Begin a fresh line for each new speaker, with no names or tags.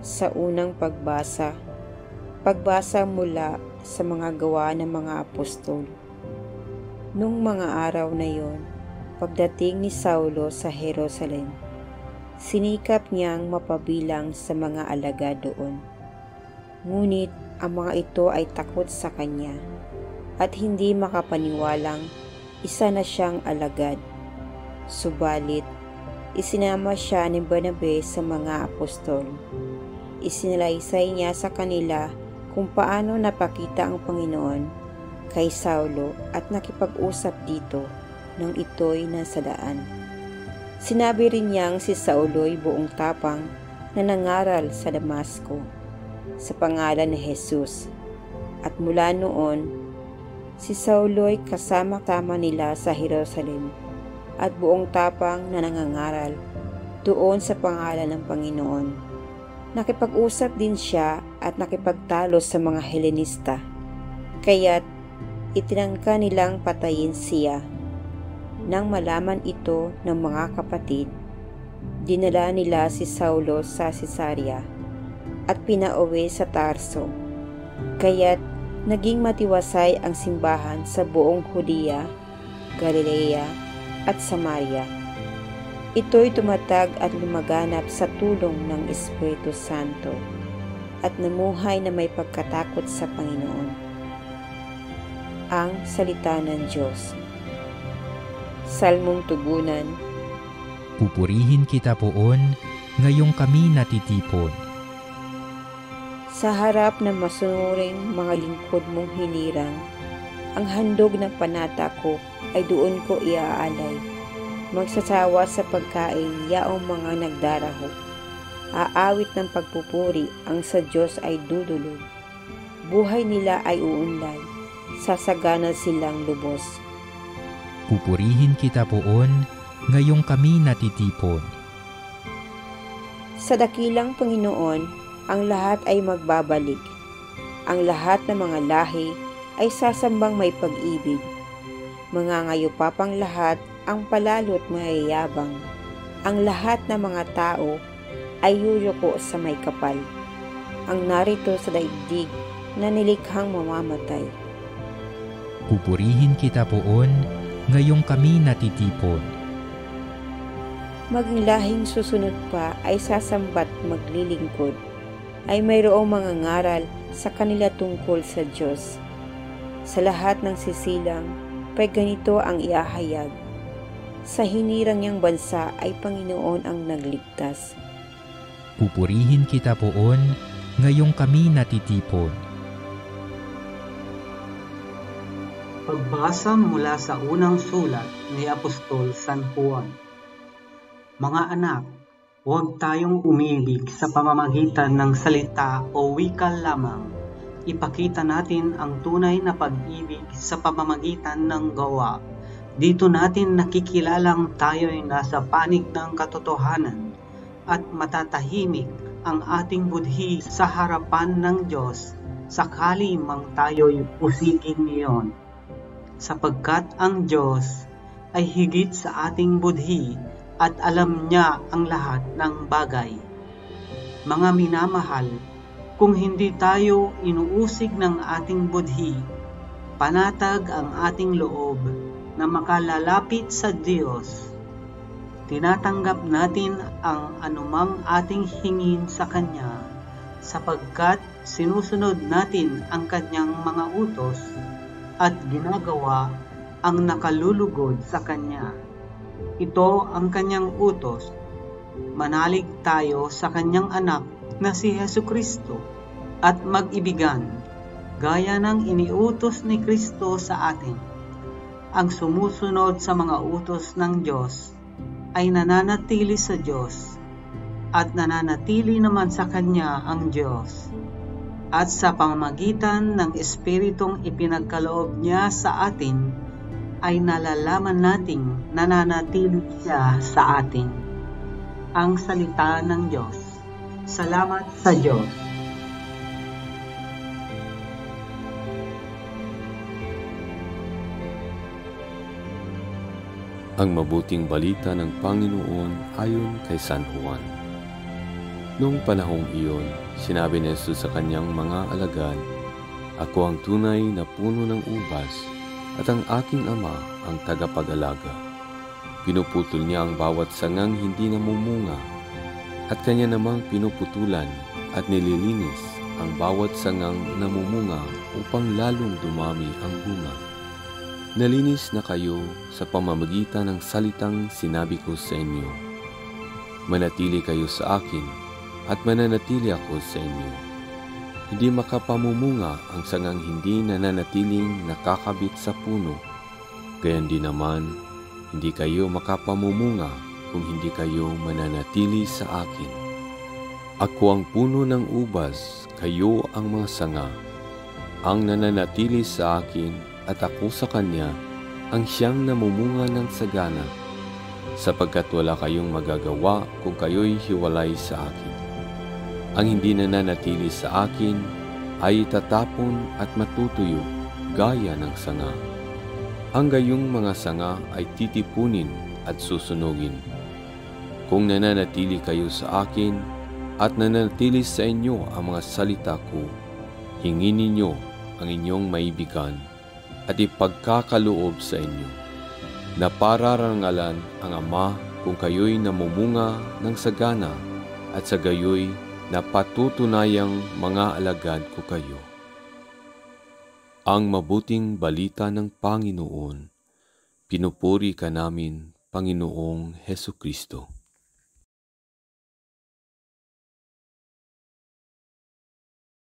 Sa unang pagbasa mula sa mga gawa ng mga apostol. Nung mga araw na yon, pagdating ni Saulo sa Jerusalem, sinikap niyang mapabilang sa mga alagad doon. Ngunit ang mga ito ay takot sa kanya at hindi makapaniwalang isa na siyang alagad. Subalit, isinama siya ni Bernabe sa mga apostol. Isinalaysay niya sa kanila kung paano napakita ang Panginoon kay Saulo at nakipag-usap dito nang ito'y nasa daan. Sinabi rin niyang si Saulo'y buong tapang na nangaral sa Damasco sa pangalan ni Jesus. At mula noon, si Saulo'y kasama-tama nila sa Jerusalem at buong tapang na nangangaral doon sa pangalan ng Panginoon. Nakipag-usap din siya at nakipagtalo sa mga Helenista, kaya't itinangka nilang patayin siya. Nang malaman ito ng mga kapatid, dinala nila si Saulo sa Cesarea at pinauwi sa Tarso, kaya't naging matiwasay ang simbahan sa buong Judea, Galilea at Samaria. Ito'y tumatag at lumaganap sa tulong ng Espiritu Santo at namuhay na may pagkatakot sa Panginoon. Ang salita ng Diyos. Salmong tugunan.
Pupurihin kita poon, ngayong kami natitipon.
Sa harap ng masunuring mga lingkod mong hinirang, ang handog ng panata ko ay doon ko iaalay. Magsasawa sa pagkain yaong mga nagdaraho. Aawit ng pagpupuri ang sa Diyos ay dudulog. Buhay nila ay uunlad, sasagana silang lubos.
Pupurihin kita poon, ngayong kami natitipon.
Sa dakilang Panginoon, ang lahat ay magbabalik. Ang lahat ng mga lahi ay sasambang may pag-ibig. Mangangayupapang lahat ang palalo't mayayabang. Ang lahat ng mga tao ay yuyuko sa may kapal. Ang narito sa daigdig na nilikhang mamamatay.
Pupurihin kita poon, ngayong kami natitipon.
Maging lahing susunod pa ay sasambat maglilingkod, ay mayroong mga ngaral sa kanila tungkol sa Diyos. Sa lahat ng sisilang, pa'y ganito ang iahayag. Sa hinirang niyang bansa ay Panginoon ang nagligtas.
Pupurihin kita poon, ngayong kami natitipon.
Pagbasa mula sa unang sulat ni Apostol San Juan. Mga anak, huwag tayong umibig sa pamamagitan ng salita o wika lamang. Ipakita natin ang tunay na pag-ibig sa pamamagitan ng gawa. Dito natin nakikilalang tayo'y nasa panig ng katotohanan at matatahimik ang ating budhi sa harapan ng Diyos sakali mang tayo'y usigin niyon. Sapagkat ang Diyos ay higit sa ating budhi at alam niya ang lahat ng bagay. Mga minamahal, kung hindi tayo inuusig ng ating budhi, panatag ang ating loob na makalalapit sa Diyos. Tinatanggap natin ang anumang ating hingin sa Kanya, sapagkat sinusunod natin ang Kanyang mga utos at ginagawa ang nakalulugod sa Kanya. Ito ang Kanyang utos, manalig tayo sa Kanyang anak na si Jesucristo at mag-ibigan, gaya ng iniutos ni Kristo sa atin. Ang sumusunod sa mga utos ng Diyos ay nananatili sa Diyos at nananatili naman sa Kanya ang Diyos. At sa pamamagitan ng Espiritong ipinagkaloob niya sa atin, ay nalalaman nating nananatili siya sa atin. Ang salita ng Diyos. Salamat sa Diyos.
Ang mabuting balita ng Panginoon ayon kay San Juan. Noong panahong iyon, sinabi ni Jesus sa kanyang mga alagad, "Ako ang tunay na puno ng ubas at ang aking Ama ang tagapag-alaga." Pinuputol niya ang bawat sangang hindi namumunga at kanya namang pinuputulan at nililinis ang bawat sangang namumunga upang lalong dumami ang bunga. Nalinis na kayo sa pamamagitan ng salitang sinabi ko sa inyo. Manatili kayo sa akin at mananatili ako sa inyo. Hindi makapamumunga ang sangang hindi nananatiling nakakabit sa puno. Gayon din naman, hindi kayo makapamumunga kung hindi kayo mananatili sa akin. Ako ang puno ng ubas, kayo ang mga sanga. Ang nananatili sa akin at ako sa kanya, ang siyang namumunga ng sagana, sapagkat wala kayong magagawa kung kayo'y hiwalay sa akin. Ang hindi nananatili sa akin ay tatapon at matutuyo gaya ng sanga. Ang gayong mga sanga ay titipunin at susunugin. Kung nananatili kayo sa akin at nananatili sa inyo ang mga salita ko, hingin ninyo ang inyong maibigan at ipagkakaloob sa inyo, na pararangalan ang Ama kung kayo'y namumunga ng sagana at sa gayo'y napatutunayang mga alagad ko kayo. Ang mabuting balita ng Panginoon. Pinupuri ka namin, Panginoong Hesukristo.